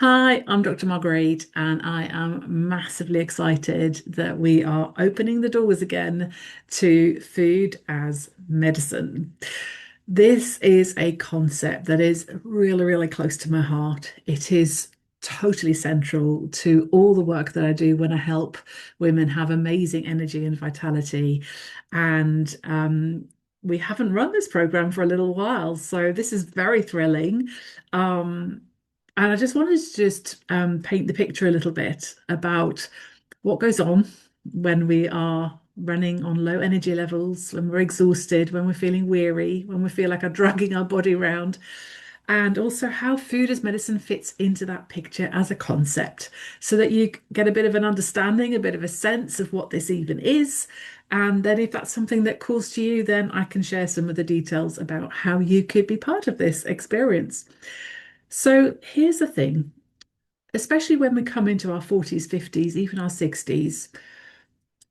Hi, I'm Dr. Marguerite, and I am massively excited that we are opening the doors again to food as medicine. This is a concept that is really, really close to my heart. It is totally central to all the work that I do when I help women have amazing energy and vitality. And we haven't run this program for a little while, so this is very thrilling. Um, and I just wanted to paint the picture a little bit about what goes on when we are running on low energy levels, when we're exhausted, when we're feeling weary, when we feel like are dragging our body around, and also how food as medicine fits into that picture as a concept, so that you get a bit of an understanding, a bit of a sense of what this even is. And then if that's something that calls to you, then I can share some of the details about how you could be part of this experience. So here's the thing, especially when we come into our 40s, 50s, even our 60s,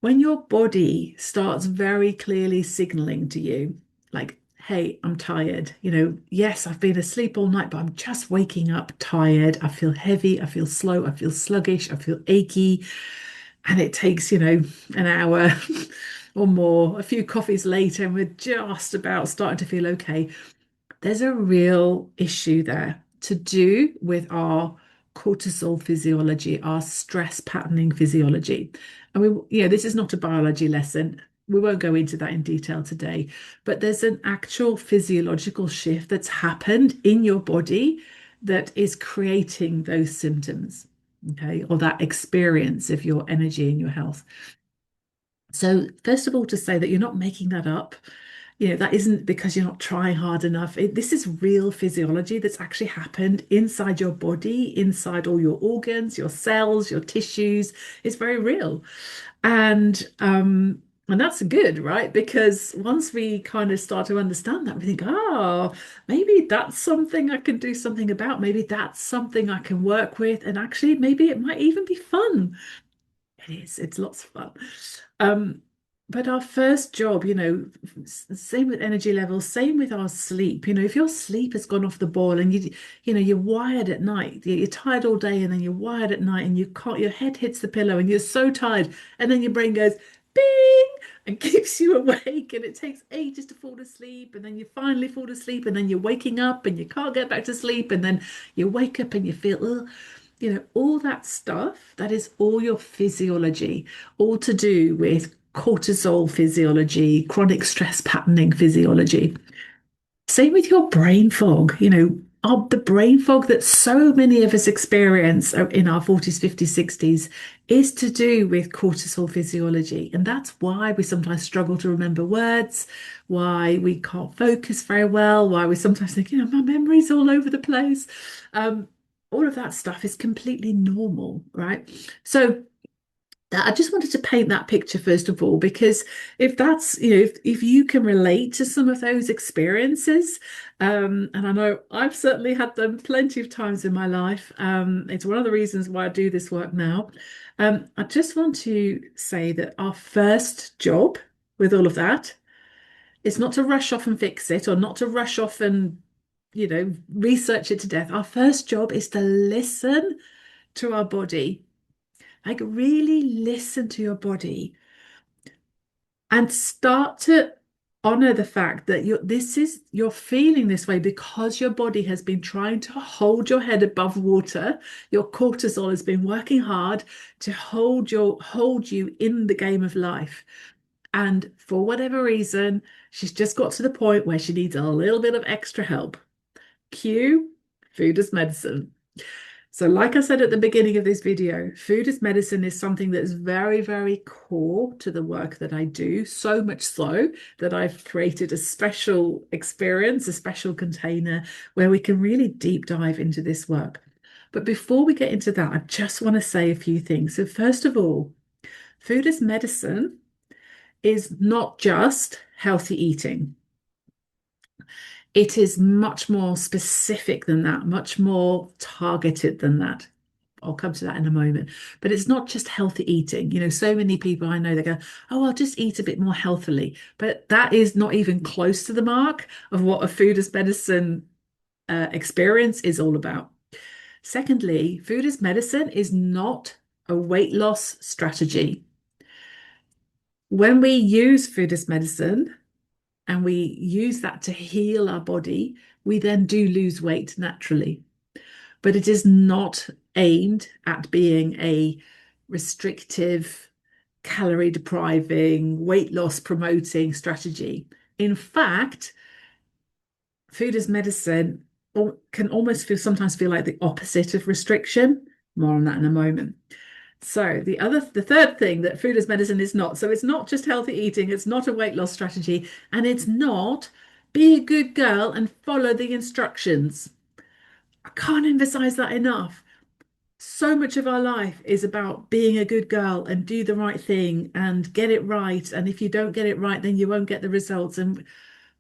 when your body starts very clearly signaling to you, like, hey, I'm tired. Yes, I've been asleep all night, but I'm just waking up tired. I feel heavy. I feel slow. I feel sluggish. I feel achy. And it takes, an hour or more, a few coffees later, and we're just about starting to feel okay. There's a real issue there to do with our cortisol physiology, our stress patterning physiology. And this is not a biology lesson. We won't go into that in detail today, but there's an actual physiological shift that's happened in your body that is creating those symptoms, okay, or that experience of your energy and your health. So, first of all, to say that you're not making that up, that isn't because you're not trying hard enough. This is real physiology that's actually happened inside your body, inside all your organs, your cells, your tissues. It's very real. And that's good, right? Because once we kind of start to understand that, we think, oh, maybe that's something I can do something about. Maybe that's something I can work with. And actually, maybe it might even be fun. It is. It's lots of fun. Um, but our first job, same with energy levels, same with our sleep. If your sleep has gone off the boil and you're wired at night, you're tired all day and then you're wired at night and you can't, your head hits the pillow and you're so tired, and then your brain goes bing and keeps you awake, and it takes ages to fall asleep, and then you finally fall asleep, and then you're waking up and you can't get back to sleep, and then you wake up and you feel, all that stuff, that is all your physiology, all to do with cortisol physiology, chronic stress patterning physiology. Same with your brain fog, the brain fog that so many of us experience in our 40s, 50s, 60s is to do with cortisol physiology. And that's why we sometimes struggle to remember words, why we can't focus very well, why we sometimes think, my memory's all over the place. Um, all of that stuff is completely normal, right? So that I just wanted to paint that picture first of all, because if that's, if you can relate to some of those experiences, and I know I've certainly had them plenty of times in my life, it's one of the reasons why I do this work now. I just want to say that our first job with all of that is not to rush off and fix it, or not to rush off and, research it to death. Our first job is to listen to our body, like really listen to your body and start to honor the fact that you're feeling this way because your body has been trying to hold your head above water. Your cortisol has been working hard to hold you in the game of life. And for whatever reason, she's just got to the point where she needs a little bit of extra help. Cue food as medicine. So, like I said at the beginning of this video, food as medicine is something that's very, very core to the work that I do. So much so that I've created a special experience, a special container where we can really deep dive into this work. But before we get into that, I just want to say a few things. So, first of all, food as medicine is not just healthy eating. It is much more specific than that, much more targeted than that. I'll come to that in a moment. But it's not just healthy eating. So many people I know, they go, oh, I'll just eat a bit more healthily. But that is not even close to the mark of what a food as medicine experience is all about. Secondly, food as medicine is not a weight loss strategy. When we use food as medicine and we use that to heal our body, we then do lose weight naturally. But it is not aimed at being a restrictive, calorie depriving, weight loss promoting strategy. In fact, food as medicine can almost sometimes feel like the opposite of restriction. More on that in a moment. So the third thing that food as medicine is not. So it's not just healthy eating, it's not a weight loss strategy, and it's not be a good girl and follow the instructions. I can't emphasize that enough. So much of our life is about being a good girl and do the right thing and get it right. And if you don't get it right, then you won't get the results. And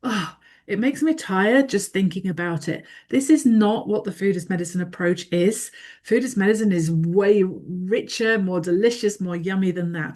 oh, it makes me tired just thinking about it. This is not what the food as medicine approach is. Food as medicine is way richer, more delicious, more yummy than that.